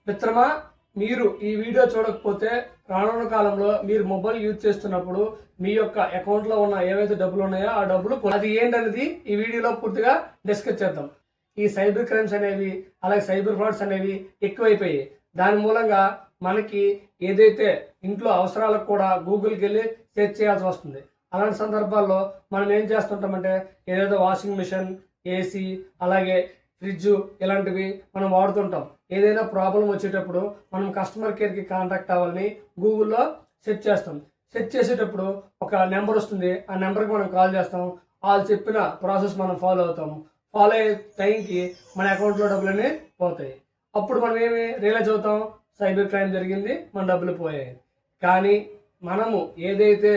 మిత్రమా, మీరు ఈ వీడియో చూడకపోతే రానున్న కాలంలో మీరు మొబైల్ యూజ్ చేస్తున్నప్పుడు మీ యొక్క అకౌంట్లో ఉన్న ఏవైతే డబ్బులు ఉన్నాయో ఆ డబ్బులు అది ఏంటనేది ఈ వీడియోలో పూర్తిగా డిస్కస్ చేద్దాం. ఈ సైబర్ క్రైమ్స్ అనేవి అలాగే సైబర్ ఫ్రాడ్స్ అనేవి ఎక్కువైపోయాయి. దాని మూలంగా మనకి ఏదైతే ఇంట్లో అవసరాలకు కూడా గూగుల్కి వెళ్ళి సెర్చ్ చేయాల్సి వస్తుంది. అలాంటి సందర్భాల్లో మనం ఏం చేస్తుంటామంటే ఏదైతే వాషింగ్ మిషన్, ఏసీ అలాగే ఫ్రిడ్జ్ ఇలాంటివి మనం వాడుతుంటాం. ఏదైనా ప్రాబ్లం వచ్చేటప్పుడు మనం కస్టమర్ కేర్కి కాంటాక్ట్ అవ్వాలని గూగుల్లో సెర్చ్ చేస్తాం. సెర్చ్ చేసేటప్పుడు ఒక నెంబర్ వస్తుంది. ఆ నెంబర్కి మనం కాల్ చేస్తాం. వాళ్ళు చెప్పిన ప్రాసెస్ మనం ఫాలో అవుతాము. ఫాలో అయ్యే టైంకి మన అకౌంట్లో డబ్బులన్నీ పోతాయి. అప్పుడు మనం ఏమి రియలైజ్ అవుతాం, సైబర్ క్రైమ్ జరిగింది, మన డబ్బులు పోయాయి. కానీ మనము ఏదైతే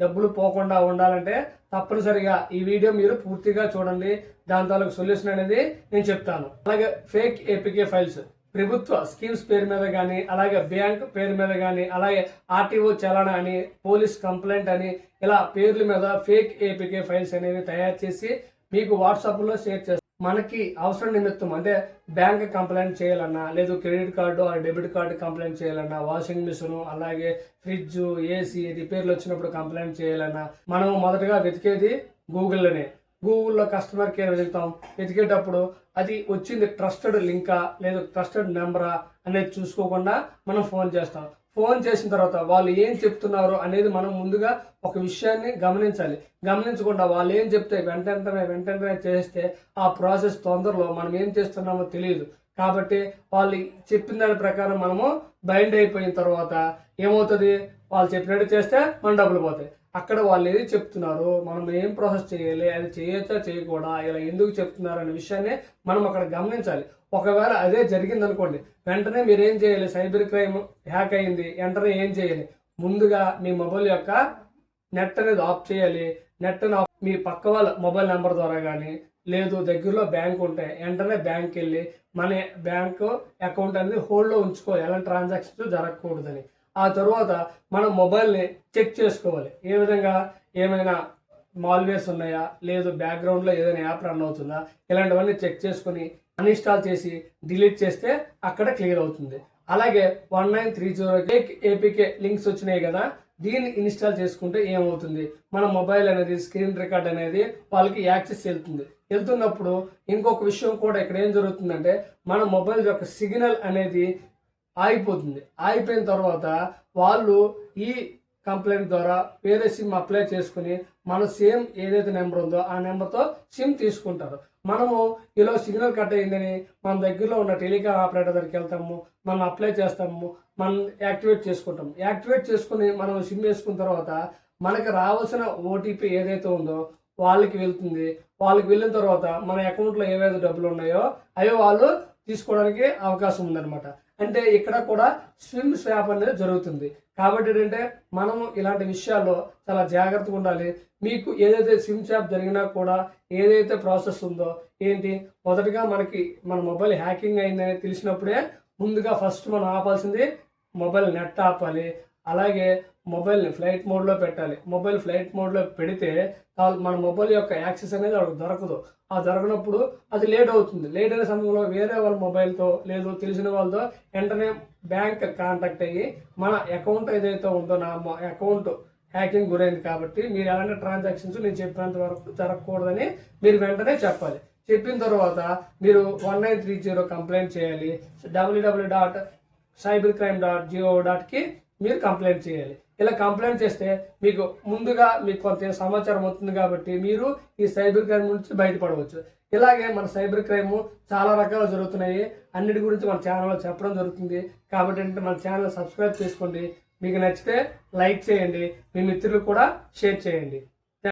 డబ్బులు పోకుండా ఉండాలంటే తప్పనిసరిగా ఈ వీడియో మీరు పూర్తిగా చూడండి. దాని తాలూకు సొల్యూషన్ అనేది నేను చెప్తాను. అలాగే ఫేక్ ఏపీకే ఫైల్స్ ప్రభుత్వ స్కీమ్స్ పేరు మీద కానీ, అలాగే బ్యాంక్ పేరు మీద కానీ, అలాగే ఆర్టీఓ చలానా అని, పోలీస్ కంప్లైంట్ అని ఇలా పేర్ల మీద ఫేక్ ఏపీకే ఫైల్స్ అనేవి తయారు చేసి మీకు వాట్సాప్లో షేర్ చేస్తారు. మనకి అవసరం నిమిత్తం అంటే బ్యాంక్ కంప్లైంట్ చేయాలన్నా, లేదు క్రెడిట్ కార్డు ఆ డెబిట్ కార్డు కంప్లైంట్ చేయాలన్నా, వాషింగ్ మిషన్ అలాగే ఫ్రిడ్జ్, ఏసీ రిపేర్లు వచ్చినప్పుడు కంప్లైంట్ చేయాలన్నా మనం మొదటగా వెతికేది గూగుల్లోనే. గూగుల్లో కస్టమర్ కేర్ వెతుకుతాం. వెతికేటప్పుడు అది వచ్చింది ట్రస్టెడ్ లింకా లేదు ట్రస్టెడ్ నెంబరా అనేది చూసుకోకుండా మనం ఫోన్ చేస్తాం. ఫోన్ చేసిన తర్వాత వాళ్ళు ఏం చెప్తున్నారు అనేది మనం ముందుగా ఒక విషయాన్ని గమనించాలి. గమనించకుండా వాళ్ళు ఏం చెప్తే వెంటనే చేస్తే ఆ ప్రాసెస్ తొందరలో మనం ఏం చేస్తున్నామో తెలియదు. కాబట్టి వాళ్ళు చెప్పిన దాని ప్రకారం మనము బైండ్ అయిపోయిన తర్వాత ఏమవుతుంది, వాళ్ళు చెప్పినట్టు చేస్తే మన డబ్బులు పోతాయి. అక్కడ వాళ్ళు ఏది చెప్తున్నారు, మనం ఏం ప్రాసెస్ చేయాలి, అది చేయొచ్చా చేయకూడదా, ఇలా ఎందుకు చెప్తున్నారు అనే విషయాన్ని మనం అక్కడ గమనించాలి. ఒకవేళ అదే జరిగింది అనుకోండి, వెంటనే మీరు ఏం చేయాలి, సైబర్ క్రైమ్ హ్యాక్ అయింది వెంటనే ఏం చేయాలి, ముందుగా మీ మొబైల్ యొక్క నెట్ అనేది ఆఫ్ చేయాలి. నెట్ మీ పక్క వాళ్ళ మొబైల్ నెంబర్ ద్వారా కానీ, లేదు దగ్గరలో బ్యాంక్ ఉంటే వెంటనే బ్యాంక్కి వెళ్ళి మన బ్యాంకు అకౌంట్ అనేది హోల్డ్లో ఉంచుకోవాలి, ఎలాంటి ట్రాన్సాక్షన్స్ జరగకూడదని. ఆ తర్వాత మనం మొబైల్ని చెక్ చేసుకోవాలి. ఏ విధంగా, ఏమైనా మాల్వేర్స్ ఉన్నాయా, లేదు బ్యాక్గ్రౌండ్లో ఏదైనా యాప్ రన్ అవుతుందా, ఇలాంటివన్నీ చెక్ చేసుకుని అన్ఇన్స్టాల్ చేసి డిలీట్ చేస్తే అక్కడ క్లియర్ అవుతుంది. అలాగే 1930 ఏపీకే లింక్స్ వచ్చినాయి కదా, దీన్ని ఇన్స్టాల్ చేసుకుంటే ఏమవుతుంది, మన మొబైల్ అనేది స్క్రీన్ రికార్డ్ అనేది వాళ్ళకి యాక్సెస్ వెళ్తున్నప్పుడు ఇంకొక విషయం కూడా ఇక్కడ ఏం జరుగుతుందంటే మన మొబైల్ యొక్క సిగ్నల్ అనేది ఆగిపోతుంది. ఆగిపోయిన తర్వాత వాళ్ళు ఈ కంప్లైంట్ ద్వారా వేరే సిమ్ అప్లై చేసుకుని మన సేమ్ ఏదైతే నెంబర్ ఉందో ఆ నెంబర్తో సిమ్ తీసుకుంటారు. మనము ఇలా సిగ్నల్ కట్ అయిందని మన దగ్గరలో ఉన్న టెలికాం ఆపరేటర్ దగ్గరికి వెళ్తాము, మనం అప్లై చేస్తాము, మనం యాక్టివేట్ చేసుకుంటాము. యాక్టివేట్ చేసుకుని మనం సిమ్ వేసుకున్న తర్వాత మనకి రావాల్సిన ఓటీపీ ఏదైతే ఉందో వాళ్ళకి వెళ్తుంది. వాళ్ళకి వెళ్ళిన తర్వాత మన అకౌంట్లో ఏవైతే డబ్బులు ఉన్నాయో అవి వాళ్ళు తీసుకోవడానికి అవకాశం ఉందన్నమాట. అంటే ఇక్కడ కూడా స్విమ్ స్వాప్ అనేది జరుగుతుంది. కాబట్టి ఏంటంటే మనము ఇలాంటి విషయాల్లో చాలా జాగ్రత్తగా ఉండాలి. మీకు ఏదైతే స్విమ్ స్వాప్ జరిగినా కూడా ఏదైతే ప్రాసెస్ ఉందో ఏంటి, మొదటగా మనకి మన మొబైల్ హ్యాకింగ్ అయిందని తెలిసినప్పుడే ముందుగా ఫస్ట్ మనం ఆపాల్సింది మొబైల్ నెట్ ఆపాలి. అలాగే మొబైల్ని ఫ్లైట్ మోడ్లో పెట్టాలి. మొబైల్ ఫ్లైట్ మోడ్లో పెడితే మన మొబైల్ యొక్క యాక్సెస్ అనేది వాళ్ళకి దొరకదు. ఆ దొరకనప్పుడు అది లేట్ అవుతుంది. లేట్ అయిన సమయంలో వేరే వాళ్ళ మొబైల్తో లేదు తెలిసిన వాళ్ళతో వెంటనే బ్యాంక్ కాంటాక్ట్ అయ్యి మన అకౌంట్ ఏదైతే ఉందో నా అకౌంట్ హ్యాకింగ్ గురైంది కాబట్టి మీరు ఎలాంటి ట్రాన్సాక్షన్స్ నేను చెప్పినంత వరకు జరగకూడదని మీరు వెంటనే చెప్పాలి. చెప్పిన తర్వాత మీరు 1930 కంప్లైంట్ చేయాలి. www.cybercrime.gov.కి మీరు కంప్లైంట్ చేయాలి. ఇలా కంప్లైంట్ చేస్తే మీకు ముందుగా మీకు కొంత సమాచారం అవుతుంది కాబట్టి మీరు ఈ సైబర్ క్రైమ్ నుంచి బయటపడవచ్చు. ఇలాగే మన సైబర్ క్రైమ్ చాలా రకాలు జరుగుతున్నాయి. అన్నిటి గురించి మన ఛానల్లో చెప్పడం జరుగుతుంది. కాబట్టి మన ఛానల్ సబ్స్క్రైబ్ చేసుకోండి. మీకు నచ్చితే లైక్ చేయండి, మీ మిత్రులకు కూడా షేర్ చేయండి.